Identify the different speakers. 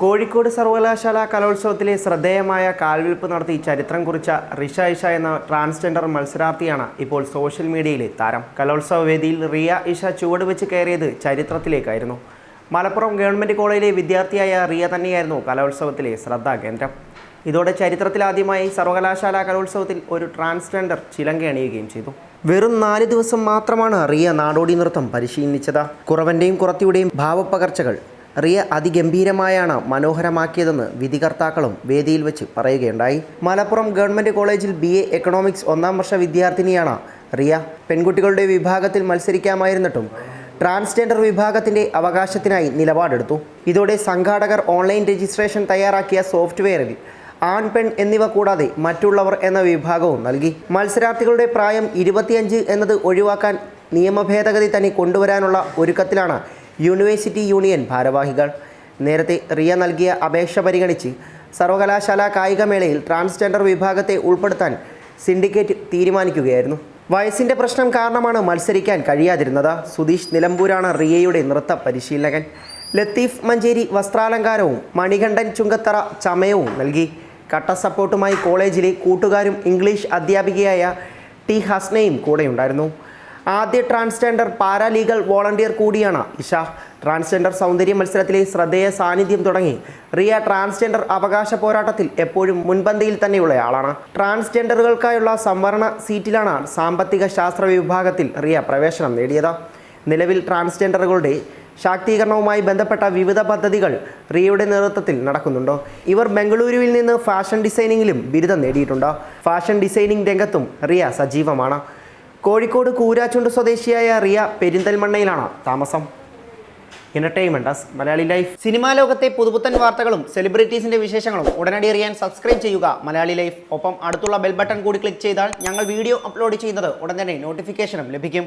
Speaker 1: കോഴിക്കോട് സർവകലാശാല കലോത്സവത്തിലെ ശ്രദ്ധേയമായ കാൽവെപ്പ് നടത്തി ചരിത്രം കുറിച്ച റിഷ ഇഷ എന്ന ട്രാൻസ്ജെൻഡർ മത്സരാർത്ഥിയാണ് ഇപ്പോൾ സോഷ്യൽ മീഡിയയിലെ താരം. കലോത്സവ വേദിയിൽ റിയ ഇഷ ചുവടുവെച്ച് കയറിയത് ചരിത്രത്തിലേക്കായിരുന്നു. മലപ്പുറം ഗവൺമെൻറ് കോളേജിലെ വിദ്യാർത്ഥിയായ റിയ തന്നെയായിരുന്നു കലോത്സവത്തിലെ ശ്രദ്ധാകേന്ദ്രം. ഇതോടെ ചരിത്രത്തിലാദ്യമായി സർവകലാശാല കലോത്സവത്തിൽ ഒരു ട്രാൻസ്ജെൻഡർ ചിലങ്ക അണിയുകയും ചെയ്തു. വെറും 4 ദിവസം മാത്രമാണ് റിയ നാടോടി നൃത്തം പരിശീലിച്ചത്. കുറവൻ്റെയും കുറത്തിയുടെയും ഭാവപ്പകർച്ചകൾ റിയ അതിഗംഭീരമായാണ് മനോഹരമാക്കിയതെന്ന് വിധികർത്താക്കളും വേദിയിൽ വെച്ച് പറയുകയുണ്ടായി. മലപ്പുറം ഗവൺമെൻറ് കോളേജിൽ BA എക്കണോമിക്സ് 1ാം വർഷ വിദ്യാർത്ഥിനിയാണ് റിയ. പെൺകുട്ടികളുടെ വിഭാഗത്തിൽ മത്സരിക്കാമായിരുന്നിട്ടും ട്രാൻസ്ജെൻഡർ വിഭാഗത്തിൻ്റെ അവകാശത്തിനായി നിലപാടെടുത്തു. ഇതോടെ സംഘാടകർ ഓൺലൈൻ രജിസ്ട്രേഷൻ തയ്യാറാക്കിയ സോഫ്റ്റ്വെയറിൽ ആൺ പെൺ എന്നിവ കൂടാതെ മറ്റുള്ളവർ എന്ന വിഭാഗവും നൽകി. മത്സരാർത്ഥികളുടെ പ്രായം 25 എന്നത് ഒഴിവാക്കാൻ നിയമഭേദഗതി തന്നെ കൊണ്ടുവരാനുള്ള ഒരുക്കത്തിലാണ് യൂണിവേഴ്സിറ്റി യൂണിയൻ ഭാരവാഹികൾ. നേരത്തെ റിയ നൽകിയ അപേക്ഷ പരിഗണിച്ച് സർവകലാശാല കായികമേളയിൽ ട്രാൻസ്ജെൻഡർ വിഭാഗത്തെ ഉൾപ്പെടുത്താൻ സിൻഡിക്കേറ്റ് തീരുമാനിക്കുകയായിരുന്നു. വയസ്സിൻ്റെ പ്രശ്നം കാരണമാണ് മത്സരിക്കാൻ കഴിയാതിരുന്നത്. സുധീഷ് നിലമ്പൂരാണ് റിയയുടെ നൃത്ത പരിശീലകൻ. ലത്തീഫ് മഞ്ചേരി വസ്ത്രാലങ്കാരവും മണികണ്ഠൻ ചുങ്കത്തറ ചമയവും നൽകി. കട്ട സപ്പോർട്ടുമായി കോളേജിലെ കൂട്ടുകാരും ഇംഗ്ലീഷ് അധ്യാപികയായ ടി ഹസ്നയും കൂടെയുണ്ടായിരുന്നു. ആദ്യ ട്രാൻസ്ജെൻഡർ പാരാലീഗൽ വോളണ്ടിയർ കൂടിയാണ് ഇഷ. ട്രാൻസ്ജെൻഡർ സൗന്ദര്യ മത്സരത്തിലെ ശ്രദ്ധേയ സാന്നിധ്യം തുടങ്ങി റിയ ട്രാൻസ്ജെൻഡർ അവകാശ പോരാട്ടത്തിൽ എപ്പോഴും മുൻപന്തിയിൽ തന്നെയുള്ളയാളാണ്. ട്രാൻസ്ജെൻഡറുകൾക്കായുള്ള സംവരണ സീറ്റിലാണ് സാമ്പത്തിക ശാസ്ത്ര വിഭാഗത്തിൽ റിയ പ്രവേശനം നേടിയത്. നിലവിൽ ട്രാൻസ്ജെൻഡറുകളുടെ ശാക്തീകരണവുമായി ബന്ധപ്പെട്ട വിവിധ പദ്ധതികൾ റിയയുടെ നേതൃത്വത്തിൽ നടക്കുന്നുണ്ട്. ഇവർ ബംഗളൂരുവിൽ നിന്ന് ഫാഷൻ ഡിസൈനിങ്ങിലും ബിരുദം നേടിയിട്ടുണ്ട്. ഫാഷൻ ഡിസൈനിങ് രംഗത്തും റിയ സജീവമാണ്. കോഴിക്കോട് കൂരാച്ചുണ്ട് സ്വദേശിയായ റിയ പെരിന്തൽമണ്ണയിലാണ് താമസം. Entertainment Malayali life. സിനിമാ ലോകത്തെ പുതുപുത്തൻ വാർത്തകളും സെലിബ്രിറ്റീസിന്റെ വിശേഷങ്ങളും ഉടനടി അറിയാൻ സബ്സ്ക്രൈബ് ചെയ്യുക മലയാളി ലൈഫ്. ഒപ്പം അടുത്തുള്ള ബെൽ ബട്ടൺ കൂടി ക്ലിക്ക് ചെയ്താൽ ഞങ്ങൾ വീഡിയോ അപ്ലോഡ് ചെയ്യുന്നത് ഉടൻ തന്നെ നോട്ടിഫിക്കേഷനും ലഭിക്കും.